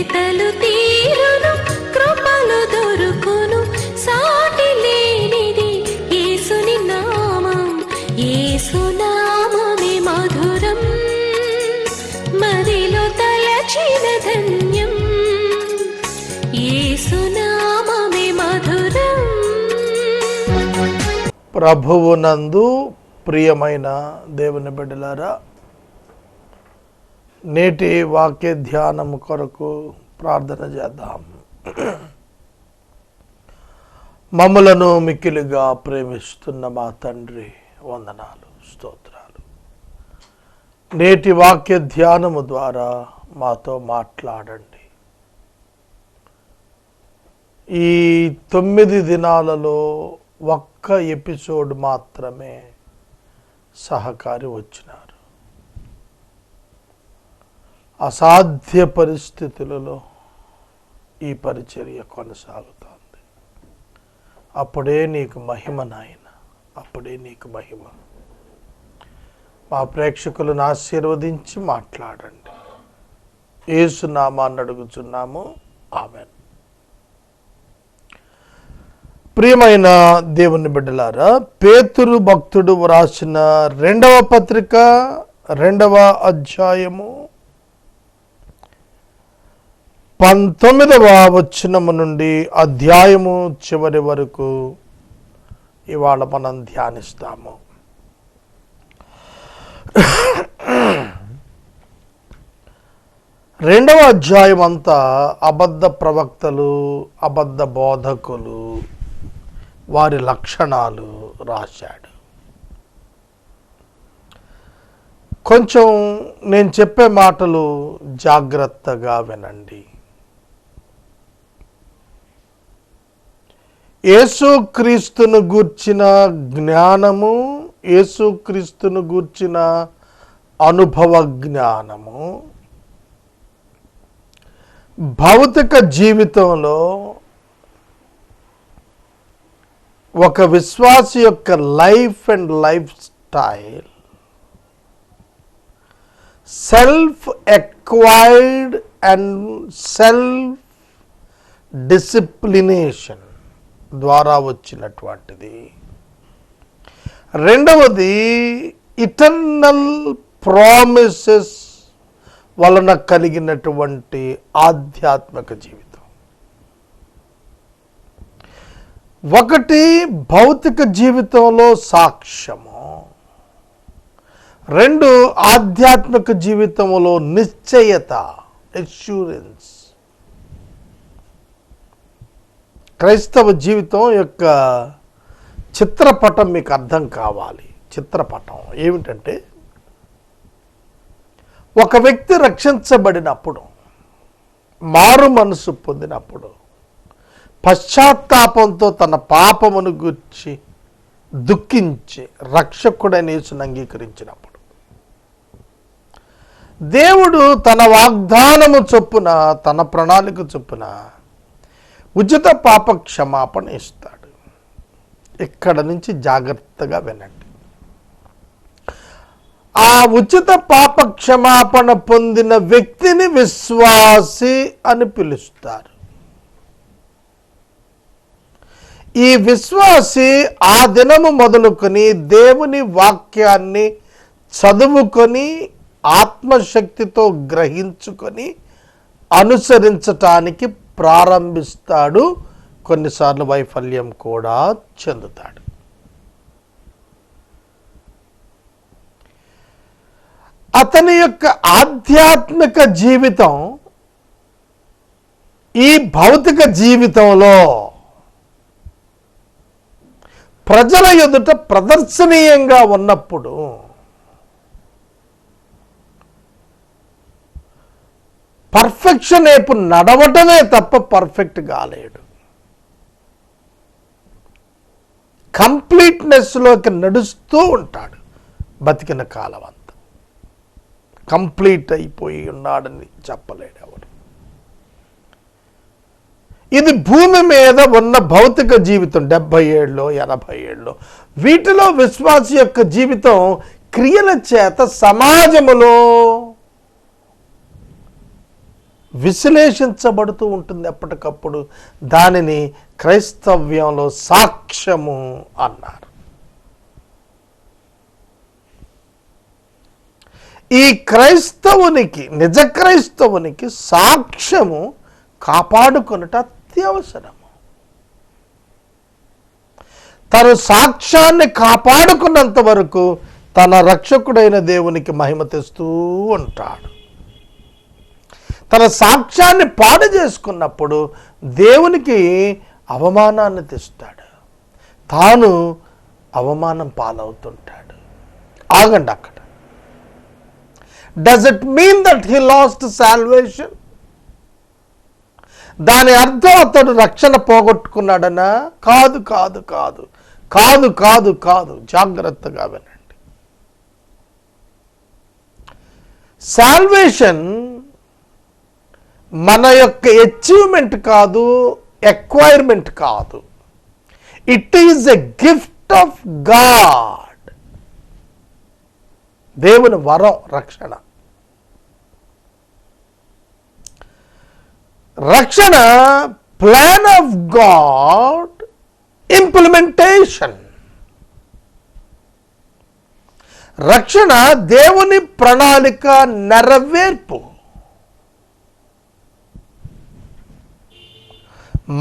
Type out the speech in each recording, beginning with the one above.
వెతలు తీరును, కృపలు దొరుకును, సాటి లేనిది యేసుని నామం. యేసునామమే మధురం, మదిలో తలచిన ధన్యం. యేసునామమే మధురం. ప్రభువునందు ప్రియమైన దేవుని బిడ్డలారా, నేటి వాక్య ధ్యానం కొరకు ప్రార్థన చేద్దాం. మమ్ములను మిక్కిలిగా ప్రేమిస్తున్న మా తండ్రి, వందనాలు, స్తోత్రాలు. నేటి వాక్య ధ్యానము ద్వారా మాతో మాట్లాడండి. ఈ 9 దినాలలో ఒక్క ఎపిసోడ్ మాత్రమే సహకారి వచ్చినారు. అసాధ్య పరిస్థితులలో ఈ పరిచర్య కొనసాగుతోంది. అప్పుడే నీకు మహిమ నాయన, అప్పుడే నీకు మహిమ. మా ప్రేక్షకులను ఆశీర్వదించి మాట్లాడండి. యేసు నామాన్ని అడుగుచున్నాము, ఆమేన్. ప్రియమైన దేవుని బిడ్డలారా, పేతురు భక్తుడు వ్రాసిన 2వ పత్రిక 2వ అధ్యాయము 19వ వచనము నుండి అధ్యాయము చివరి వరకు ఇవాళ మనం ధ్యానిస్తాము. రెండవ అధ్యాయం అంతా అబద్ధ ప్రవక్తలు, అబద్ధ బోధకులు, వారి లక్షణాలు రాశాడు. కొంచెం నేను చెప్పే మాటలు జాగ్రత్తగా వినండి. యేసుక్రీస్తును గూర్చిన జ్ఞానము, యేసుక్రీస్తును గూర్చిన అనుభవ జ్ఞానము భౌతిక జీవితంలో ఒక విశ్వాసి యొక్క life and life style, self acquired and self disciplination ద్వారా వచ్చినటువంటిది. రెండవది ఇటర్నల్ ప్రామిసెస్ వలన కలిగినటువంటి ఆధ్యాత్మిక జీవితం. ఒకటి భౌతిక జీవితంలో సాక్ష్యము, 2 ఆధ్యాత్మిక జీవితంలో నిశ్చయత, ఎష్యూరెన్స్. క్రైస్తవ జీవితం యొక్క చిత్రపటం మీకు అర్థం కావాలి. చిత్రపటం ఏమిటంటే, ఒక వ్యక్తి రక్షించబడినప్పుడు, మారు మనసు పొందినప్పుడు, పశ్చాత్తాపంతో తన పాపమును గూర్చి దుఃఖించి రక్షకుడైన యేసును అంగీకరించినప్పుడు, దేవుడు తన వాగ్దానము చొప్పున, తన ప్రణాళిక చొప్పున ఉచిత పాప క్షమాపణ ఇస్తాడు. ఇక్కడ నుంచి జాగ్రత్తగా వినండి. ఆ ఉచిత పాప క్షమాపణ పొందిన వ్యక్తిని విశ్వాసి అని పిలుస్తారు. ఈ విశ్వాసి ఆ దినము మొదలుకొని దేవుని వాక్యాన్ని చదువుకొని, ఆత్మశక్తితో గ్రహించుకొని అనుసరించటానికి ప్రారంభిస్తాడు. కొన్నిసార్లు వైఫల్యం కూడా చెందుతాడు. అతని యొక్క ఆధ్యాత్మిక జీవితం ఈ భౌతిక జీవితంలో ప్రజల ఎదుట ప్రదర్శనీయంగా ఉన్నప్పుడు పర్ఫెక్షన్ వైపు నడవటమే తప్ప పర్ఫెక్ట్ కాలేడు. కంప్లీట్నెస్లోకి నడుస్తూ ఉంటాడు. బతికిన కాలం అంతా కంప్లీట్ అయిపోయి ఉన్నాడని చెప్పలేడు ఎవరు. ఇది భూమి మీద ఉన్న భౌతిక జీవితం. 70 ఏళ్ళు 80 ఏళ్ళు వీటిలో విశ్వాసి యొక్క జీవితం క్రియల చేత సమాజములో విశ్లేషించబడుతూ ఉంటుంది ఎప్పటికప్పుడు. దానిని క్రైస్తవ్యంలో సాక్ష్యము అన్నారు. ఈ క్రైస్తవునికి, నిజ క్రైస్తవునికి సాక్ష్యము కాపాడుకొనుట అత్యవసరము. తను సాక్ష్యాన్ని కాపాడుకున్నంత వరకు తన రక్షకుడైన దేవునికి మహిమ తెస్తూ ఉంటాడు. తన సాక్ష్యాన్ని పాడు చేసుకున్నప్పుడు దేవునికి అవమానాన్ని తెస్తాడు, తాను అవమానం పాలవుతుంటాడు. ఆగండి అక్కడ. Does it mean that he lost salvation? దాని అర్థం అతడు రక్షణ పోగొట్టుకున్నాడనా? కాదు కాదు కాదు కాదు కాదు కాదు. జాగ్రత్తగా వినండి. సాల్వేషన్ మన యొక్క అచీవ్మెంట్ కాదు, ఎక్వైర్మెంట్ కాదు. It is a gift of God. దేవుని వరం రక్షణ. రక్షణ ప్లాన్ ఆఫ్ గాడ్, ఇంప్లిమెంటేషన్. రక్షణ దేవుని ప్రణాళిక నెరవేర్పు.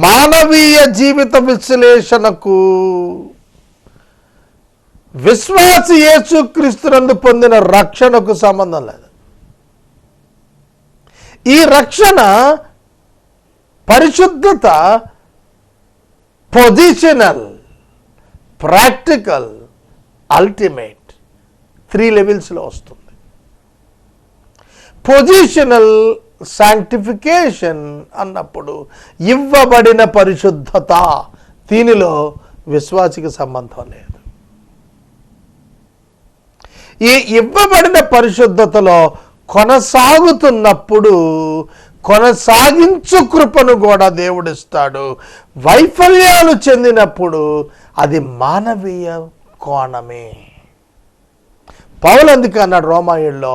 మానవీయ జీవిత విశ్లేషణకు విశ్వాసి యేసుక్రీస్తునందు పొందిన రక్షణకు సంబంధం లేదు. ఈ రక్షణ పరిశుద్ధత పొజిషనల్, ప్రాక్టికల్, అల్టిమేట్ 3 లెవెల్స్లో వస్తుంది. పొజిషనల్ శాంక్టిఫికేషన్ అన్నప్పుడు ఇవ్వబడిన పరిశుద్ధత, దీనిలో విశ్వాసికి సంబంధం లేదు. ఈ ఇవ్వబడిన పరిశుద్ధతలో కొనసాగుతున్నప్పుడు కొనసాగించు కృపను కూడా దేవుడిస్తాడు. వైఫల్యాలు చెందినప్పుడు అది మానవీయ కోణమే. పౌలు అందుకే అన్నాడు రోమాయుల్లో,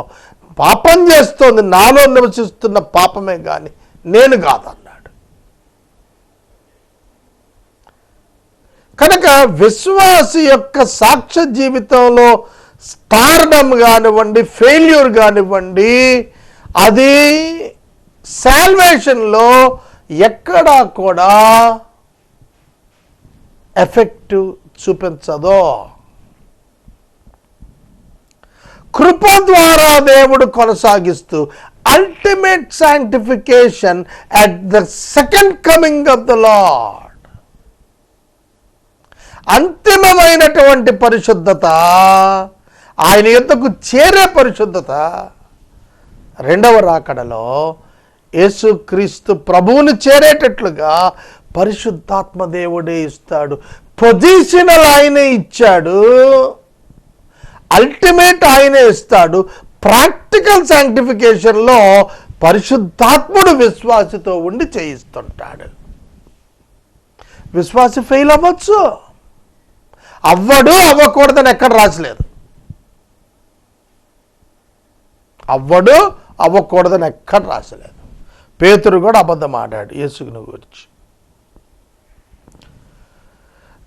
పాపం చేస్తోంది నాలో నివసిస్తున్న పాపమే కానీ నేను కాదన్నాడు. కనుక విశ్వాసి యొక్క సాక్ష్య జీవితంలో స్టార్డమ్ కానివ్వండి, ఫెయిల్యూర్ కానివ్వండి, అది సాల్వేషన్లో ఎక్కడా కూడా ఎఫెక్ట్ చూపించదో. కృప ద్వారా దేవుడు కొనసాగిస్తూ ultimate sanctification at the second coming of the lord, అంతిమమైనటువంటి పరిశుద్ధత, ఆయన యొద్దకు చేరే పరిశుద్ధత రెండవ రాకడలో యేసుక్రీస్తు ప్రభువుని చేరేటట్లుగా పరిశుద్ధాత్మ దేవుడే ఇస్తాడు. పొజిషనల్ ఆయనే ఇచ్చాడు, అల్టిమేట్ ఆయనే ఇస్తాడు. ప్రాక్టికల్ సాంక్టిఫికేషన్లో పరిశుద్ధాత్ముడు విశ్వాసితో ఉండి చేయిస్తుంటాడు. విశ్వాసి ఫెయిల్ అవ్వచ్చు, అవ్వడు, అవ్వకూడదని ఎక్కడ రాసలేదు. అవ్వడు, అవ్వకూడదని ఎక్కడ రాసలేదు. పేతురు కూడా అబద్ధం ఆడాడు యేసుని గురించి.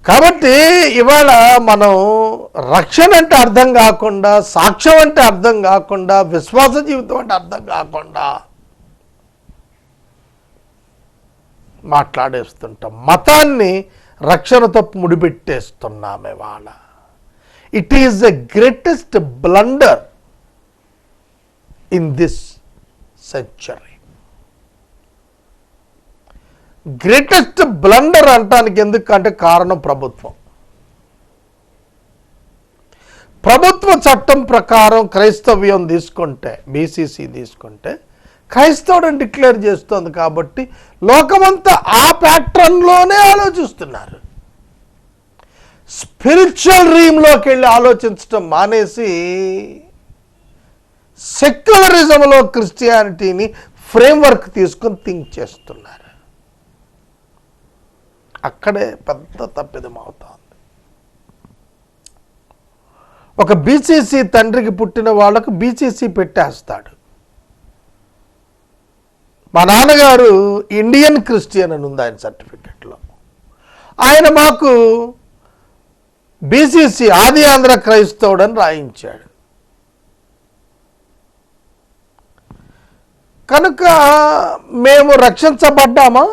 కాబట్టి ఇవాళ మనం రక్షణ అంటే అర్థం కాకుండా, సాక్ష్యం అంటే అర్థం కాకుండా, విశ్వాస జీవితం అంటే అర్థం కాకుండా మాట్లాడేస్తుంటాం. మతాన్ని రక్షణతో ముడిపెట్టేస్తున్నాం ఇవాళ. It is the greatest blunder in this century. Greatest blunder అంటానికి ఎందుకంటే కారణం ప్రభుత్వం. ప్రభుత్వ చట్టం ప్రకారం క్రైస్తవ్యం తీసుకుంటే, బీసీసీ తీసుకుంటే క్రైస్తవుడిని డిక్లేర్ చేస్తోంది. కాబట్టి లోకమంతా ఆ ప్యాట్రన్లోనే ఆలోచిస్తున్నారు. స్పిరిచువల్ రీమ్లోకి వెళ్ళి ఆలోచించడం మానేసి సెక్యులరిజంలో క్రిస్టియానిటీని ఫ్రేమ్వర్క్ తీసుకొని థింక్ చేస్తున్నారు. అక్కడే పెద్ద తప్పిదం అవుతుంది. ఒక బీసీసీ తండ్రికి పుట్టిన వాళ్ళకు బీసీసీ పెట్టేస్తాడు. మా నాన్నగారు ఇండియన్ క్రిస్టియన్ అని ఉంది ఆయన సర్టిఫికెట్లో. ఆయన మాకు బీసీసీ ఆది ఆంధ్ర క్రైస్తవుడని రాయించాడు. కనుక మేము రక్షించబడ్డామా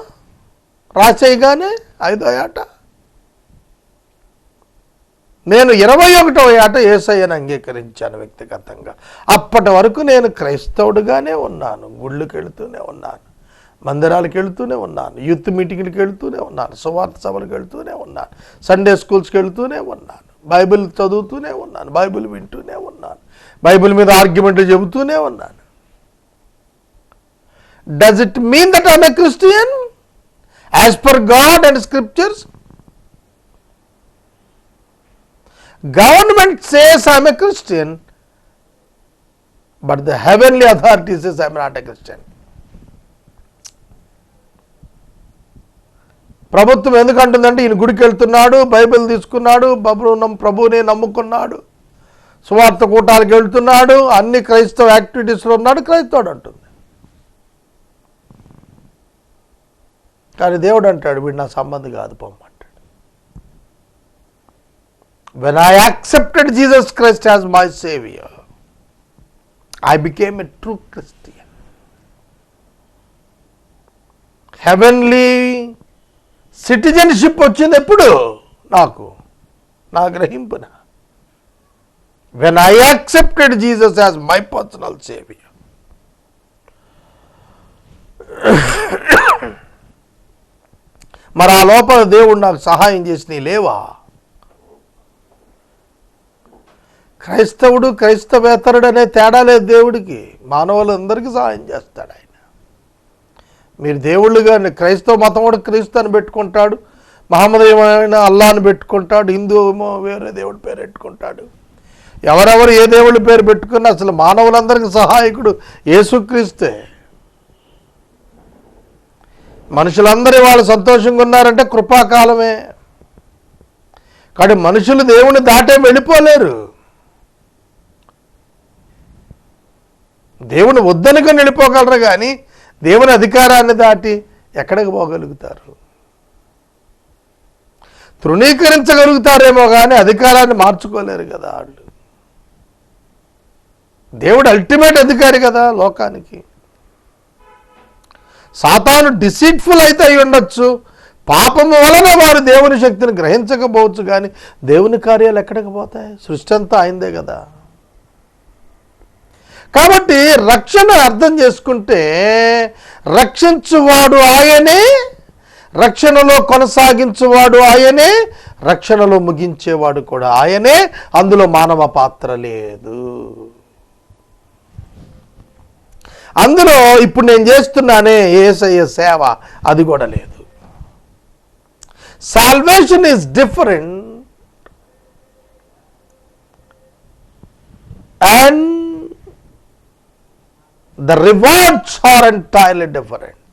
రాసేయగానే 5వ ఏట. నేను 21వ ఏట యేసయ్యను అంగీకరించాను వ్యక్తిగతంగా. అప్పటి వరకు నేను క్రైస్తవుడుగానే ఉన్నాను, గుళ్ళకి వెళుతూనే ఉన్నాను, మందిరాలకు వెళుతూనే ఉన్నాను, యూత్ మీటింగ్లకు వెళుతూనే ఉన్నాను, సువార్త సభలకు వెళుతూనే ఉన్నాను, సండే స్కూల్స్కి వెళుతూనే ఉన్నాను, బైబిల్ చదువుతూనే ఉన్నాను, బైబిల్ వింటూనే ఉన్నాను, బైబిల్ మీద ఆర్గ్యుమెంట్లు చెబుతూనే ఉన్నాను. Does it mean that I am a Christian as per God and scriptures? Government says I am a Christian, but the heavenly authority says I am not a Christian. ప్రభుత్వం ఎందుకంటుందంటే ఈయన గుడికి వెళ్తున్నాడు, Bible తీసుకున్నాడు, ప్రభువునే నమ్ముకున్నాడు, సువార్త కూటాలకు వెళ్తున్నాడు, అన్ని క్రైస్తవ యాక్టివిటీస్లో ఉన్నాడు, క్రైస్తవుడు అంటుంది. కానీ దేవుడు అంటాడు వీడు నా సంబంధి కాదు పొమ్మంటాడు. When I accepted Jesus Christ as my Savior, I became a true Christian. Heavenly citizenship వచ్చింది ఎప్పుడు నాకు, నా గ్రహింపున. When I accepted Jesus as my personal Savior. మరి ఆ లోపల దేవుడు నాకు సహాయం చేసి లేవా? క్రైస్తవుడు క్రైస్తవేతరుడు అనే తేడా లేదు దేవుడికి, మానవులందరికీ సహాయం చేస్తాడు ఆయన. మీరు దేవుళ్ళుగా క్రైస్తవ మతం కూడా క్రీస్తు అని పెట్టుకుంటాడు, మహమ్మదీయమైన అల్లాని పెట్టుకుంటాడు, హిందూ ఏమో వేరే దేవుడి పేరు పెట్టుకుంటాడు. ఎవరెవరు ఏ దేవుడి పేరు పెట్టుకున్నా అసలు మానవులందరికీ సహాయకుడు యేసుక్రీస్తే. మనుషులందరూ వాళ్ళు సంతోషంగా ఉన్నారంటే కృపాకాలమే. కానీ మనుషులు దేవుని దాటే వెళ్ళిపోలేరు. దేవుని వద్దనుకొని వెళ్ళిపోగలరు కానీ దేవుని అధికారాన్ని దాటి ఎక్కడికి పోగలుగుతారు? తృణీకరించగలుగుతారేమో కానీ అధికారాన్ని మార్చుకోలేరు కదా వాళ్ళు. దేవుడు అల్టిమేట్ అధికారి కదా లోకానికి. సాతాను డిసీట్ఫుల్ అయితే అయి ఉండొచ్చు, పాపము వలన వారు దేవుని శక్తిని గ్రహించకపోవచ్చు, కానీ దేవుని కార్యాలు ఎక్కడికి పోతాయి? సృష్టి అంతా ఆయనదే కదా. కాబట్టి రక్షణ అర్థం చేసుకుంటే రక్షించువాడు ఆయనే, రక్షణలో కొనసాగించువాడు ఆయనే, రక్షణలో ముగించేవాడు కూడా ఆయనే. అందులో మానవ పాత్ర లేదు. అందులో ఇప్పుడు నేను చేస్తున్నానే యేసయ్య సేవ అది కూడా లేదు. Salvation is different and the rewards are entirely different.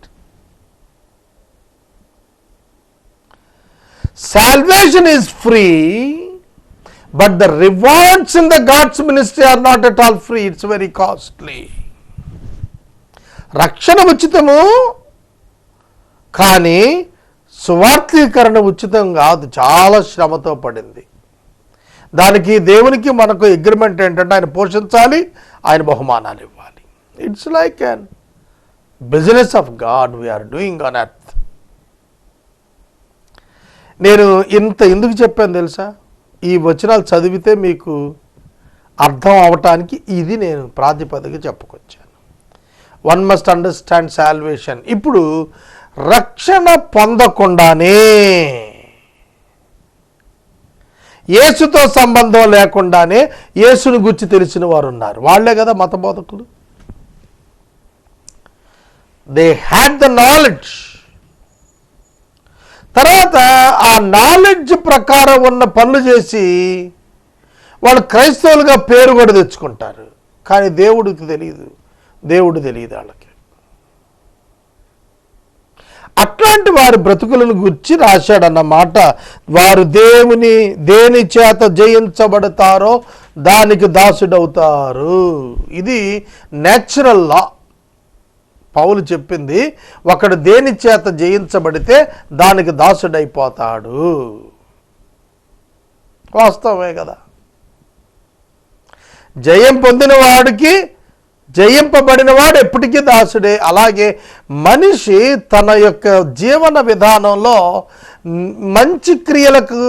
Salvation is free, but the rewards in the God's ministry are not at all free. It's very costly. రక్షణ ఉచితము కానీ సువార్తీకరణ ఉచితం కాదు, చాలా శ్రమతో పడింది. దానికి దేవునికి మనకు అగ్రిమెంట్ ఏంటంటే ఆయన పోషించాలి, ఆయన బహుమానాలు ఇవ్వాలి. It's like an business of God we are doing on earth. నేను ఎందుకు చెప్పాను తెలుసా? ఈ వచనాలు చదివితే మీకు అర్థం అవటానికి ఇది నేను ప్రాతిపదిక చెప్పుకొచ్చాను. One must understand salvation. ఇప్పుడు రక్షణ పొందకుండానే, యేసుతో సంబంధం లేకుండానే యేసుని గురించి తెలిసిన వారు ఉన్నారు. వాళ్లే కదా మత బోధకులు. They had the knowledge. తర్వాత ఆ నాలెడ్జ్ ప్రకారం ఉన్న పనులు చేసి వాళ్ళు క్రైస్తవులుగా పేరు కూడా తెచ్చుకుంటారు. కానీ దేవుడికి తెలియదు, దేవుడు తెలియదు వాళ్ళకి. అట్లాంటి వారి బ్రతుకులను గురించి రాశాడన్నమాట. వారు దేని చేత జయించబడతారో దానికి దాసుడవుతారు. ఇది నేచురల్ లా. పౌలు చెప్పింది, ఒకడు దేని చేత జయించబడితే దానికి దాసుడైపోతాడు. వాస్తవమే కదా. జయం పొందిన వాడికి జయింపబడిన వాడు ఎప్పటికీ దాసుడే. అలాగే మనిషి తన యొక్క జీవన విధానంలో మంచి క్రియలకు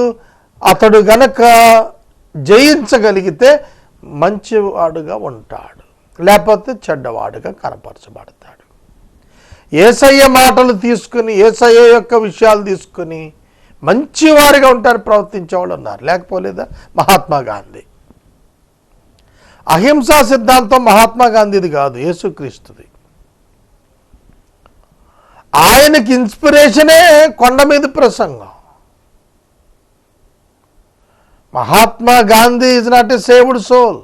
అతడు గనక జయించగలిగితే మంచివాడుగా ఉంటాడు, లేకపోతే చెడ్డవాడుగా కనపరచబడతాడు. యేసయ్య మాటలు తీసుకుని, యేసయ్య యొక్క విషయాలు తీసుకుని మంచివారిగా ఉంటారు, ప్రవర్తించేవాళ్ళు ఉన్నారు, లేకపోలేదా? మహాత్మా గాంధీ. అహింసా సిద్ధాంతం మహాత్మా గాంధీది కాదు, యేసుక్రీస్తుది. ఆయనకి ఇన్స్పిరేషనే కొండ మీద ప్రసంగం. Mahatma Gandhi is not a saved soul.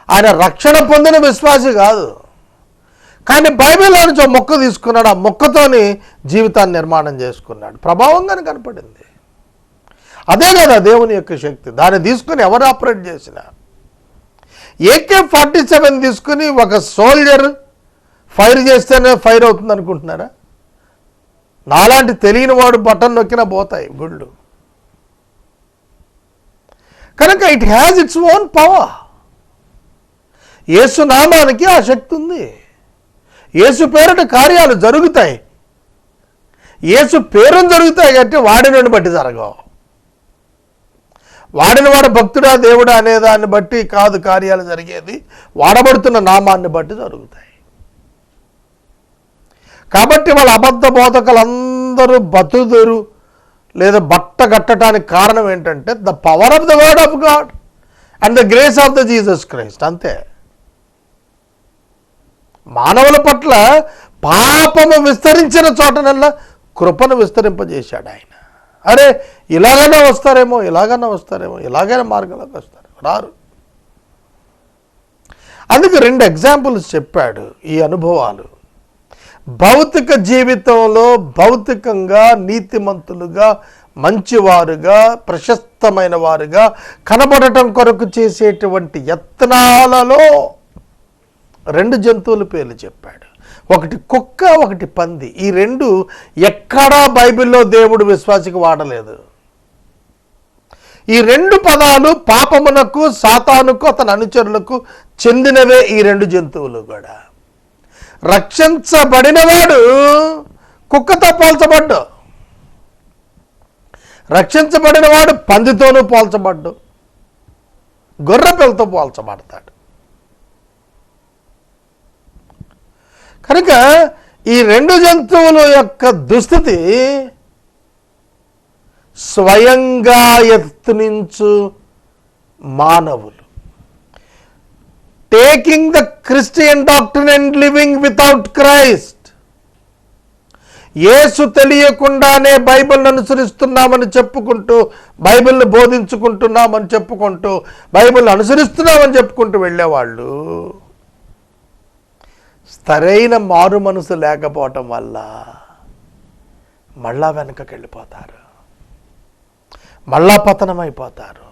ఆయన రక్షణ పొందిన విశ్వాసి కాదు, కానీ బైబిల్లో నుంచి ఒక మొక్క తీసుకున్నాడు, ఆ మొక్కతోని జీవితాన్ని నిర్మాణం చేసుకున్నాడు. ప్రభావంగానే కనపడింది. అదే కదా దేవుని యొక్క శక్తి. దాన్ని తీసుకుని ఎవరు ఆపరేట్ చేసినా. AK-47 తీసుకుని ఒక సోల్జర్ ఫైర్ చేస్తేనే ఫైర్ అవుతుంది అనుకుంటున్నారా? నాలాంటి తెలియని వాడు బటన్ నొక్కినా పోతాయి గుళ్ళు. కనుక it has its own power. యేసు నామానికి ఆ శక్తి ఉంది. యేసు పేరుట కార్యాలు జరుగుతాయి. యేసు పేరును జరుగుతాయి కాబట్టి వాడిని బట్టి జరగవు. వాడిన వాడు భక్తుడా దేవుడా అనేదాన్ని బట్టి కాదు కార్యాలు జరిగేది, వాడబడుతున్న నామాన్ని బట్టి జరుగుతాయి. కాబట్టి వాళ్ళ అబద్ధ బోధకులందరూ బతుకుదురు లేదా బట్ట కట్టడానికి కారణం ఏంటంటే the power of the word of God and the grace of the Jesus Christ. అంతే. మానవుల పట్ల పాపము విస్తరించిన చోటనల్లా కృపను విస్తరింపజేశాడు ఆయన. అరే ఇలాగైనా వస్తారేమో, ఇలాగైనా వస్తారేమో, ఇలాగైనా మార్గంలోకి వస్తారు, రారు. అందుకే 2 ఎగ్జాంపుల్స్ చెప్పాడు ఈ అనుభవాలు. భౌతిక జీవితంలో భౌతికంగా నీతిమంతులుగా, మంచివారుగా, ప్రశస్తమైన వారుగా కనబడటం కొరకు చేసేటువంటి యత్నాలలో 2 జంతువుల పేర్లు చెప్పాడు. ఒకటి కుక్క, ఒకటి పంది. ఈ 2 ఎక్కడా బైబిల్లో దేవుడు విశ్వాసికి వాడలేదు. ఈ 2 పదాలు పాపమునకు, సాతానుకు, అతని అనుచరులకు చెందినవే. ఈ 2 జంతువులు కూడా. రక్షించబడినవాడు కుక్కతో పోల్చబడ్డు, రక్షించబడినవాడు పందితోనూ పోల్చబడ్డు, గొర్రె పిల్లతో పోల్చబడతాడు. కనుక ఈ 2 జంతువుల యొక్క దుస్థితి స్వయంగా యత్నించు మానవులు. Taking the Christian doctrine and living without Christ. యేసు తెలియకుండానే బైబిల్ని అనుసరిస్తున్నామని చెప్పుకుంటూ, బైబిల్ని బోధించుకుంటున్నామని చెప్పుకుంటూ, బైబిల్ని అనుసరిస్తున్నామని చెప్పుకుంటూ వెళ్ళేవాళ్ళు సరైన మారు మనసు లేకపోవటం వల్ల మళ్ళా వెనకకి వెళ్ళిపోతారు, మళ్ళా పతనమైపోతారు.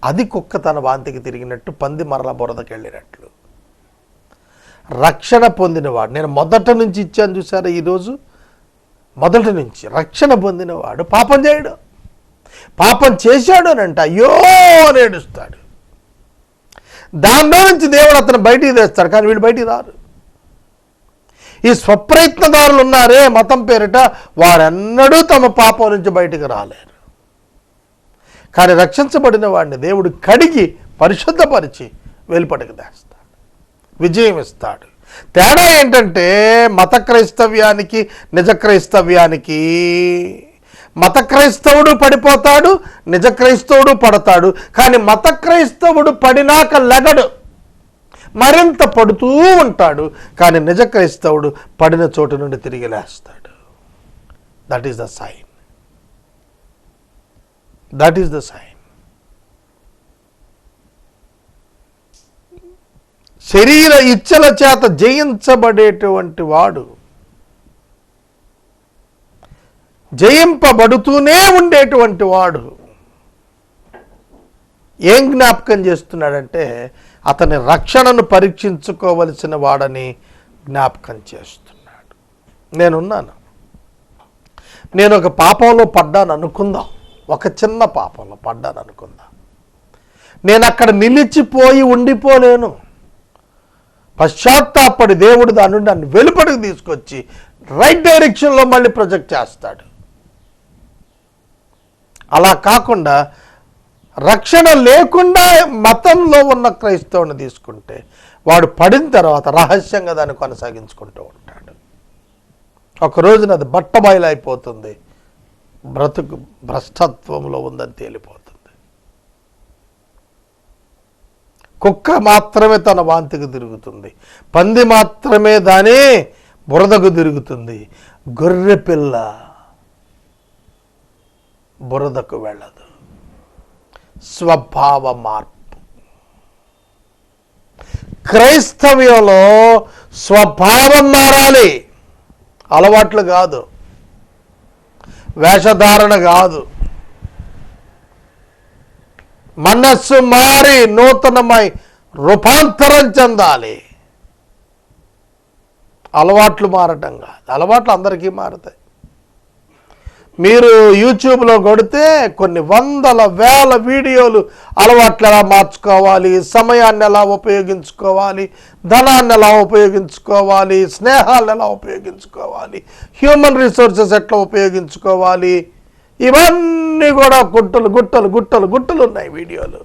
అది కుక్క తన వాంతికి తిరిగినట్టు, పంది మరలా బురదకి వెళ్ళినట్లు. రక్షణ పొందినవాడు, నేను మొదట నుంచి ఇచ్చాను చూసారా, ఈరోజు మొదటి నుంచి రక్షణ పొందినవాడు పాపం చేయడు. పాపం చేశాడు అని అంటే అయ్యో అని ఏడుస్తాడు. దానిలో నుంచి దేవుడు అతను బయటికి తెస్తాడు, కానీ వీళ్ళు బయటికి రారు. ఈ స్వప్రయత్నదారులు ఉన్నారే మతం పేరిట, వారెన్నడూ తమ పాపం నుంచి బయటికి రాలేరు. కానీ రక్షించబడిన వాడిని దేవుడు కడిగి పరిశుద్ధపరిచి వెలుపటికి తెస్తాడు, విజయం ఇస్తాడు. తేడా ఏంటంటే మత క్రైస్తవ్యానికి నిజ క్రైస్తవ్యానికి, మత క్రైస్తవుడు పడిపోతాడు, నిజ క్రైస్తవుడు పడతాడు. కానీ మత క్రైస్తవుడు పడినాక లెగడు, మరింత పడుతూ ఉంటాడు. కానీ నిజ క్రైస్తవుడు పడిన చోటు నుండి తిరిగి లేస్తాడు. That is the sign. That is the sign. శరీర ఇచ్చల చేత జయించబడేటువంటి వాడు జయింపబడుతూనే ఉండేటువంటి వాడు ఏం జ్ఞాపకం చేస్తున్నాడంటే అతని రక్షణను పరీక్షించుకోవలసిన వాడని జ్ఞాపకం చేస్తున్నాడు. నేనున్నాను, నేను ఒక పాపంలో పడ్డాను అనుకుందాం, ఒక చిన్న పాపంలో పడ్డాను అనుకుందాం. నేను అక్కడ నిలిచిపోయి ఉండిపోలేను. పశ్చాత్తాపడి దేవుడు దాని నుండి నన్ను వెలుపడికి తీసుకొచ్చి రైట్ డైరెక్షన్లో మళ్ళీ ప్రొజెక్ట్ చేస్తాడు. అలా కాకుండా రక్షణ లేకుండా మతంలో ఉన్న క్రైస్తవుని తీసుకుంటే వాడు పడిన తర్వాత రహస్యంగా దాన్ని కొనసాగించుకుంటూ ఉంటాడు. ఒక రోజున అది బట్టబయలైపోతుంది, బ్రతుకు భ్రష్టత్వంలో ఉందని తేలిపోతుంది. కుక్క మాత్రమే తన వాంతికి తిరుగుతుంది, పంది మాత్రమే దాని బురదకు తిరుగుతుంది, గొర్రె పిల్ల బురదకు వెళ్ళదు. స్వభావ మార్పు. క్రైస్తవ్యంలో స్వభావం మారాలి, అలవాట్లు కాదు, వేషధారణ కాదు. మనస్సు మారి నూతనమై రూపాంతరం చెందాలి. అలవాట్లు మారటం కాదు. అలవాట్లు అందరికీ మారుతాయి. మీరు యూట్యూబ్లో కొడితే కొన్ని వందల వేల వీడియోలు అలవాట్లు ఎలా మార్చుకోవాలి, సమయాన్ని ఎలా ఉపయోగించుకోవాలి, ధనాన్ని ఎలా ఉపయోగించుకోవాలి, స్నేహాలను ఎలా ఉపయోగించుకోవాలి, హ్యూమన్ రిసోర్సెస్ ఎట్లా ఉపయోగించుకోవాలి, ఇవన్నీ కూడా గుట్టలు గుట్టలు గుట్టలు గుట్టలు ఉన్నాయి వీడియోలు.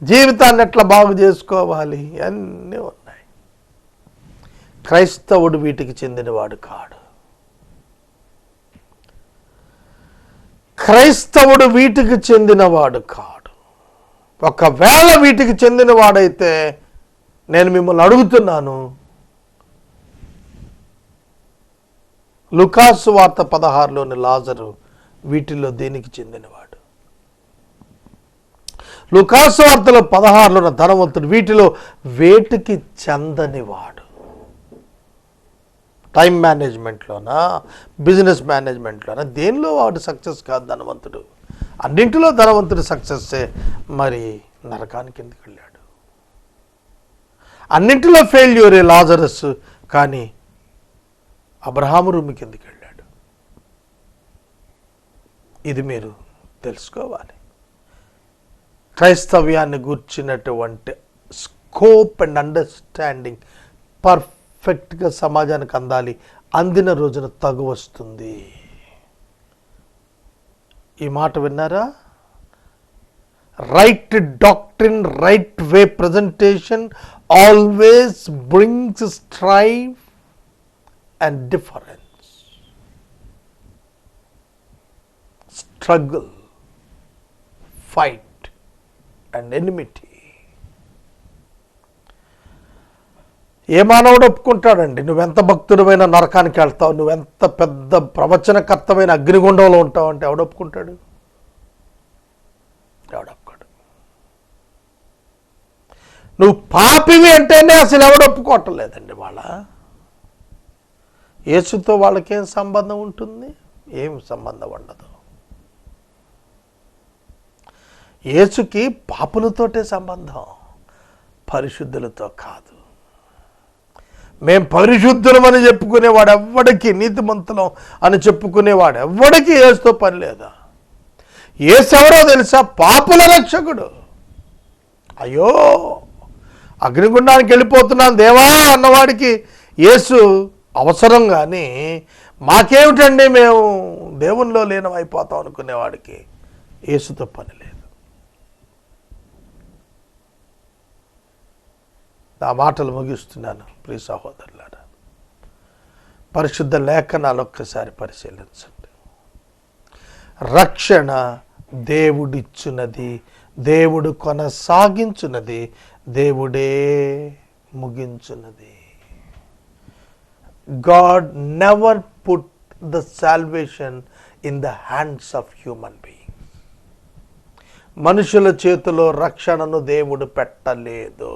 జీవితాన్ని ఎట్లా బాగు చేసుకోవాలి అన్నీ ఉన్నాయి. క్రైస్తవుడు వీటికి చెందినవాడు కాడు. క్రైస్తవుడు వీటికి చెందినవాడు కాడు. ఒకవేళ వీటికి చెందినవాడైతే నేను మిమ్మల్ని అడుగుతున్నాను, లూకాసు వార్త 16లోని లాజరు వీటిల్లో దేనికి చెందినవాడు? లూకాసు వార్తలో 16లోని ధనవంతుడు వీటిలో వేటికి చెందనివాడు? టైం మేనేజ్మెంట్లోనా, బిజినెస్ మేనేజ్మెంట్లోనా, దేనిలో వాడు సక్సెస్ కాదు ధనవంతుడు. అన్నింటిలో ధనవంతుడు సక్సెస్సే, మరి నరకానికి ఎందుకు వెళ్ళాడు? అన్నింటిలో ఫెయిల్యూరే లాజరస్, కానీ అబ్రహాము రూమికి ఎందుకు వెళ్ళాడు? ఇది మీరు తెలుసుకోవాలి. క్రైస్తవ్యాన్ని గూర్చినటువంటి స్కోప్ అండ్ అండర్స్టాండింగ్ పర్ఫెక్ట్గా సమాజానికి అందాలి. అందిన రోజున తగు వస్తుంది. ఈ మాట విన్నారా? Right doctrine, right way presentation always brings strife and difference, struggle, fight and enmity. ఏ మానవుడు ఒప్పుకుంటాడండి? నువ్వెంత భక్తుడమైన నరకానికి వెళ్తావు, నువ్వెంత పెద్ద ప్రవచనకర్తమైన అగ్నిగుండంలో ఉంటావు అంటే ఎవడు ఒప్పుకుంటాడు? ఎవడొప్పుకోడు. నువ్వు పాపివి అంటేనే అసలు ఎవడు ఒప్పుకోవటం లేదండి. వాళ్ళ యేసుతో వాళ్ళకేం సంబంధం ఉంటుంది? ఏం సంబంధం ఉండదు. యేసుకి పాపులతోటే సంబంధం, పరిశుద్ధులతో కాదు. మేం పరిశుద్ధులమని చెప్పుకునేవాడు ఎవ్వడికి, నీతిమంతులం అని చెప్పుకునేవాడు ఎవ్వడికి యేసుతో పని లేదా? యేసు ఎవరో తెలుసా? పాపుల రక్షకుడు. అయ్యో, అగ్నిగుండానికి వెళ్ళిపోతున్నాను దేవా అన్నవాడికి యేసు అవసరం, కానీ మాకేమిటండి మేము దేవునిలో లీనమైపోతాం అనుకునేవాడికి యేసుతో పని లేదు. నా మాటలు ముగిస్తున్నాను. ప్రియ సహోదరులారా, పరిశుద్ధ లేఖనాలు ఒక్కసారి పరిశీలించండి. రక్షణ దేవుడిచ్చున్నది, దేవుడు కొనసాగించున్నది, దేవుడే ముగించున్నది. God never put the salvation in the hands of human beings. మనుషుల చేతిలో రక్షణను దేవుడు పెట్టలేదు.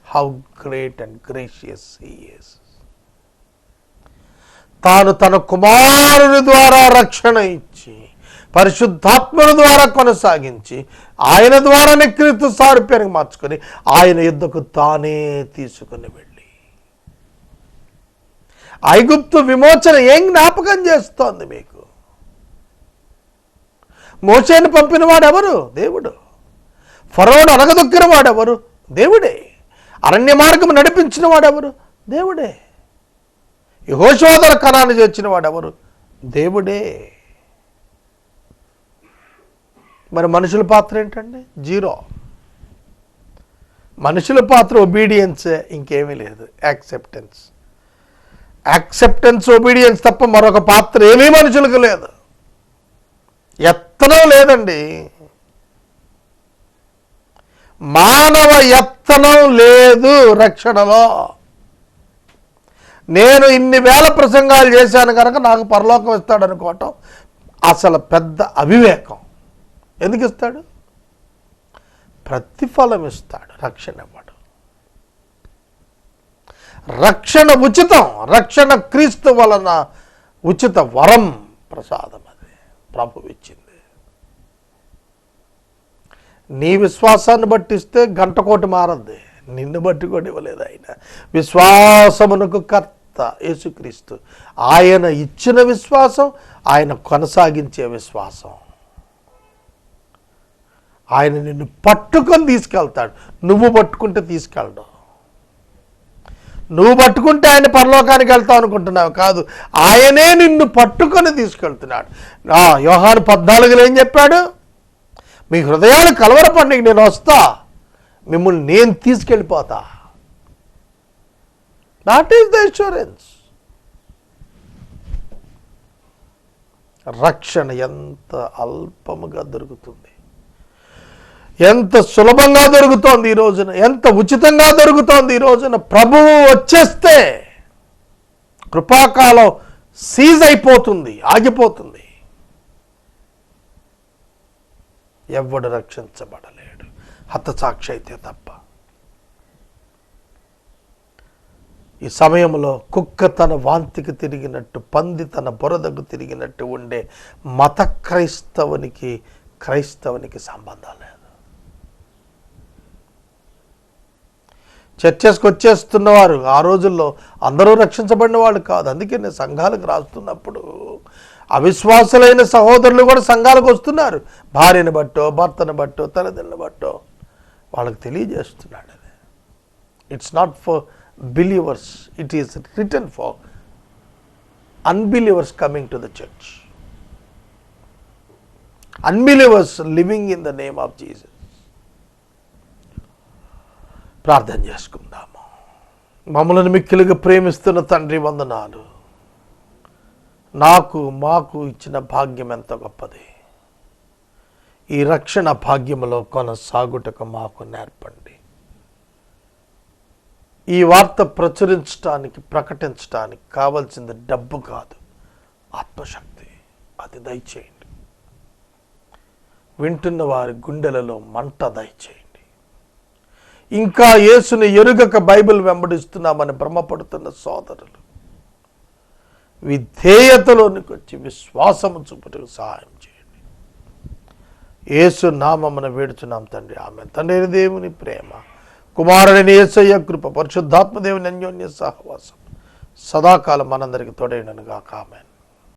How great and gracious he is. తాను తన కుమారుని ద్వారా రక్షణ ఇచ్చి పరిశుద్ధాత్మల ద్వారా కొనసాగించి ఆయన ద్వారానే క్రీస్తు సారూప్యానికి మార్చుకొని ఆయన యుద్ధకు తానే తీసుకుని వెళ్ళి ఐగుప్తు విమోచన ఏం జ్ఞాపకం చేస్తోంది మీకు? మోషేను పంపిన వాడెవరు? దేవుడు. ఫరోను అనగదొక్కిన వాడెవరు? దేవుడే. అరణ్య మార్గం నడిపించిన వాడెవరు? దేవుడే. యెహోషువ కనాను చేర్చిన వాడెవరు? దేవుడే. మరి మనుషుల పాత్ర ఏంటండి? జీరో. మనుషుల పాత్ర ఒబీడియన్సే, ఇంకేమీ లేదు. యాక్సెప్టెన్స్ ఒబీడియన్స్ తప్ప మరొక పాత్ర ఏమీ మనుషులకు లేదు. ఎత్తనం లేదండి. మానవ ఎత్తనం లేదు రక్షణలో. నేను ఇన్ని వేల ప్రసంగాలు చేశాను కనుక నాకు పరలోకం ఇస్తాడు అనుకోవటం అసలు పెద్ద అవివేకం. ఎందుకు ఇస్తాడు? ప్రతిఫలం ఇస్తాడు, రక్షణ ఇవ్వడు. రక్షణ ఉచితం. రక్షణ క్రీస్తు వలన ఉచిత వరం, ప్రసాదం. అది ప్రభువు ఇచ్చింది. నీ విశ్వాసాన్ని బట్టిస్తే గంట కోటి మారద్ది, నిన్ను బట్టి కూడా ఇవ్వలేదు ఆయన. విశ్వాసమునకు కర్త యేసుక్రీస్తు. ఆయన ఇచ్చిన విశ్వాసం, ఆయన కొనసాగించే విశ్వాసం. ఆయన నిన్ను పట్టుకొని తీసుకెళ్తాడు. నువ్వు పట్టుకుంటే తీసుకెళ్ళడు. నువ్వు పట్టుకుంటే ఆయన పరలోకానికి వెళ్తావు అనుకుంటున్నావు, కాదు. ఆయనే నిన్ను పట్టుకొని తీసుకెళ్తున్నాడు. యోహాను 14లో ఏం చెప్పాడు? మీ హృదయాలు కలవరపండి, నేను వస్తా, మిమ్మల్ని నేను తీసుకెళ్ళిపోతా. That is the assurance. రక్షణ ఎంత అల్పముగా దొరుకుతుంది, ఎంత సులభంగా దొరుకుతోంది ఈ రోజున, ఎంత ఉచితంగా దొరుకుతోంది ఈ రోజున. ప్రభువు వచ్చేస్తే కృపాకాలం సీజ్ అయిపోతుంది, ఆగిపోతుంది. ఎవడు రక్షించబడలేడు హతసాక్షి అయితే తప్ప. ఈ సమయంలో కుక్క తన వాంతికి తిరిగినట్టు, పంది తన బురదకు తిరిగినట్టు ఉండే మత క్రైస్తవునికి సంబంధం లేదు. చర్చెస్కి వచ్చేస్తున్నవారు ఆ రోజుల్లో అందరూ రక్షించబడిన వాళ్ళు కాదు. అందుకే నేను సంఘాలకు రాస్తున్నప్పుడు అవిశ్వాసులైన సహోదరులు కూడా సంఘాలకు వస్తున్నారు. భార్యను బట్టో, భర్తను బట్టో, తల్లిదండ్రులను బట్టో వాళ్ళకి తెలియజేస్తున్నాడు. అది it's not for believers, it is return for unbelievers coming to the church, unbelievers living in the name of Jesus. ప్రార్థన చేసుకుందాము. మమ్మల్ని మిక్కిలిగా ప్రేమిస్తున్న తండ్రి, వందనాలు. మాకు ఇచ్చిన భాగ్యం ఎంత గొప్పది. ఈ రక్షణ భాగ్యములో కొనసాగుటకు మాకు నేర్పండి. ఈ వార్త ప్రకటించడానికి కావలసింది డబ్బు కాదు, ఆత్మశక్తి. అది దయచేయండి. వింటున్న వారి గుండెలలో మంట దయచేయండి. ఇంకా యేసుని ఎరుగక బైబిల్ వెంబడిస్తున్నామని భ్రమపడుతున్న సోదరులు విధేయతలోనికి వచ్చి విశ్వాసము చూపుటకు సహాయం చేయండి. యేసు నామమున వేడుచున్నాం తండ్రి, ఆమేన్. తండ్రి దేవుని ప్రేమ, కుమారుడైన యేసయ్య కృప, పరిశుద్ధాత్మ దేవుని అన్యోన్య సహవాసం సదాకాలం మనందరికి తోడైనను గాక. ఆమేన్.